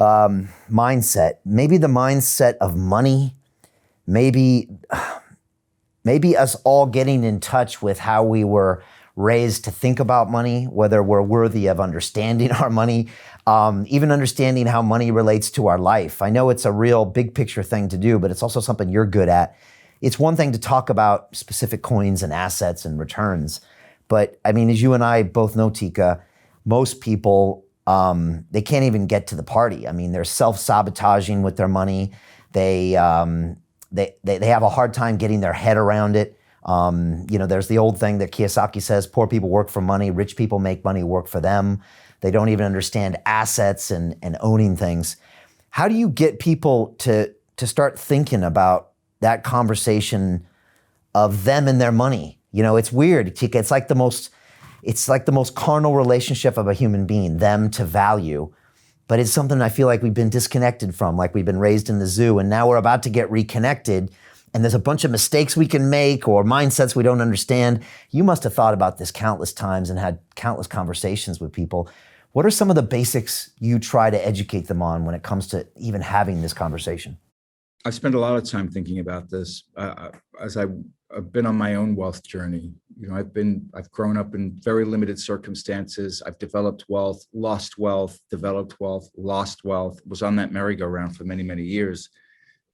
mindset, maybe the mindset of money, maybe us all getting in touch with how we were raised to think about money, whether we're worthy of understanding our money, even understanding how money relates to our life. I know it's a real big picture thing to do, but it's also something you're good at. It's one thing to talk about specific coins and assets and returns, but I mean, as you and I both know, Teeka, most people, they can't even get to the party. I mean, they're self-sabotaging with their money. They have a hard time getting their head around it. There's the old thing that Kiyosaki says, poor people work for money, rich people make money work for them. They don't even understand assets and owning things. How do you get people to start thinking about that conversation of them and their money? You know, it's weird, Teeka. It's like the most carnal relationship of a human being, them to value. But it's something I feel like we've been disconnected from, like we've been raised in the zoo, and now we're about to get reconnected. And there's a bunch of mistakes we can make or mindsets we don't understand. You must have thought about this countless times and had countless conversations with people. What are some of the basics you try to educate them on when it comes to even having this conversation? I've spent a lot of time thinking about this as I've been on my own wealth journey. You know, I've grown up in very limited circumstances. I've developed wealth, lost wealth, developed wealth, lost wealth, was on that merry-go-round for many, many years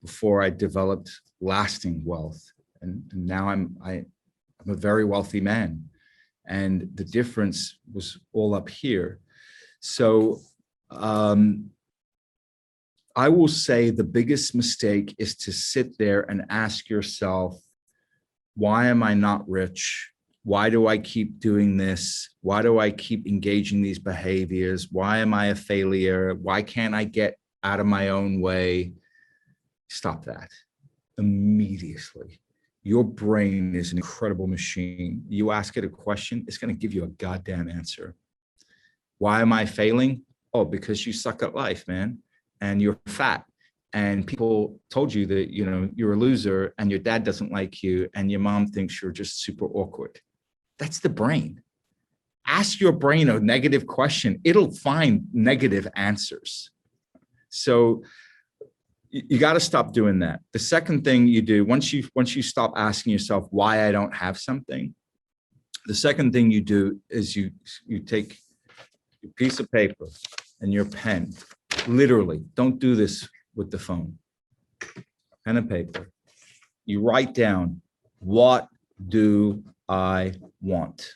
before I developed lasting wealth. And now I'm a very wealthy man. And the difference was all up here. So I will say the biggest mistake is to sit there and ask yourself, why am I not rich? Why do I keep doing this? Why do I keep engaging these behaviors? Why am I a failure? Why can't I get out of my own way? Stop that immediately. Your brain is an incredible machine. You ask it a question, it's going to give you a goddamn answer. Why am I failing? Oh, because you suck at life, man. And you're fat. And people told you that, you know, you're a loser and your dad doesn't like you and your mom thinks you're just super awkward. That's the brain. Ask your brain a negative question. It'll find negative answers. So you got to stop doing that. The second thing you do, once you stop asking yourself why I don't have something, the second thing you do is you take a piece of paper and your pen. Literally, don't do this with the phone. Pen and paper. You write down, what do I want?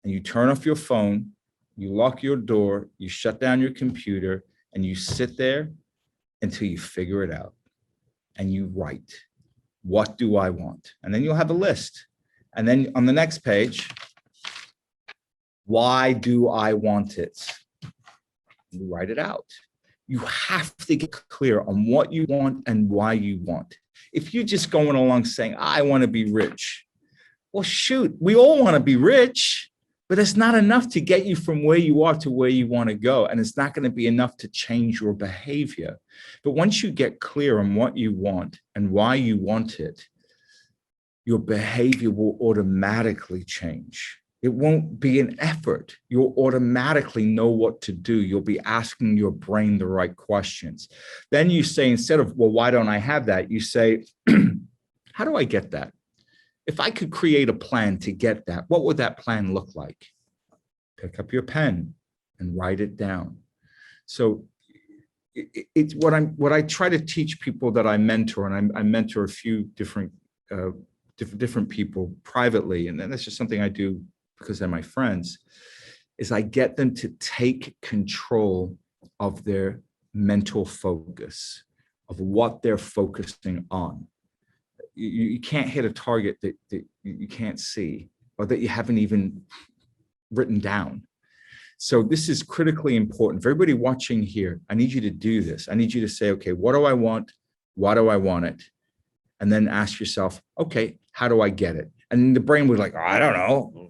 And you turn off your phone, you lock your door, you shut down your computer, and you sit there until you figure it out. And you write, what do I want? And then you'll have a list. And then on the next page, why do I want it? You write it out. You have to get clear on what you want and why you want. If you're just going along saying, I want to be rich, well, shoot, we all want to be rich, but it's not enough to get you from where you are to where you want to go. And it's not going to be enough to change your behavior. But once you get clear on what you want and why you want it, your behavior will automatically change. It won't be an effort. You'll automatically know what to do. You'll be asking your brain the right questions. Then you say, instead of, well, why don't I have that? You say, how do I get that? If I could create a plan to get that, what would that plan look like? Pick up your pen and write it down. So it's what I try to teach people that I mentor, and I mentor a few different people privately, and that's just something I do because they're my friends, is I get them to take control of their mental focus, of what they're focusing on. You can't hit a target that you can't see or that you haven't even written down. So this is critically important. For everybody watching here, I need you to do this. I need you to say, okay, what do I want? Why do I want it? And then ask yourself, okay, how do I get it? And the brain was like, oh, I don't know.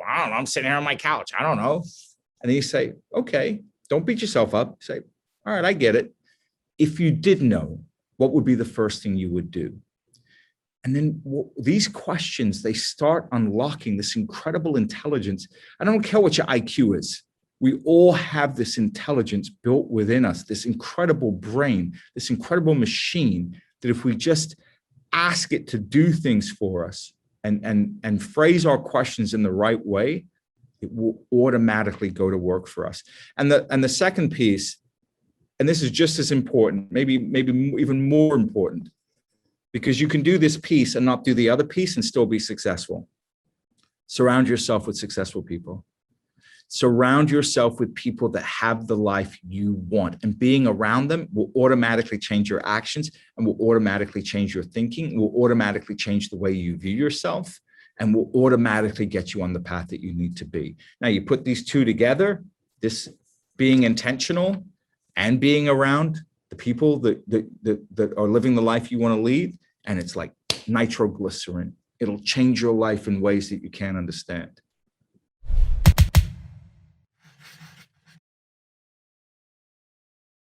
I'm sitting here on my couch. I don't know. And then you say, okay, don't beat yourself up. Say, all right, I get it. If you did know, what would be the first thing you would do? And then these questions, they start unlocking this incredible intelligence. I don't care what your IQ is. We all have this intelligence built within us, this incredible brain, this incredible machine that if we just ask it to do things for us and phrase our questions in the right way, it will automatically go to work for us. And the second piece, and this is just as important, maybe even more important, because you can do this piece and not do the other piece and still be successful. Surround yourself with successful people. Surround yourself with people that have the life you want, and being around them will automatically change your actions and will automatically change your thinking, will automatically change the way you view yourself, and will automatically get you on the path that you need to be. Now, you put these two together, this being intentional and being around the people that are living the life you want to lead, and it's like nitroglycerin. It'll change your life in ways that you can't understand.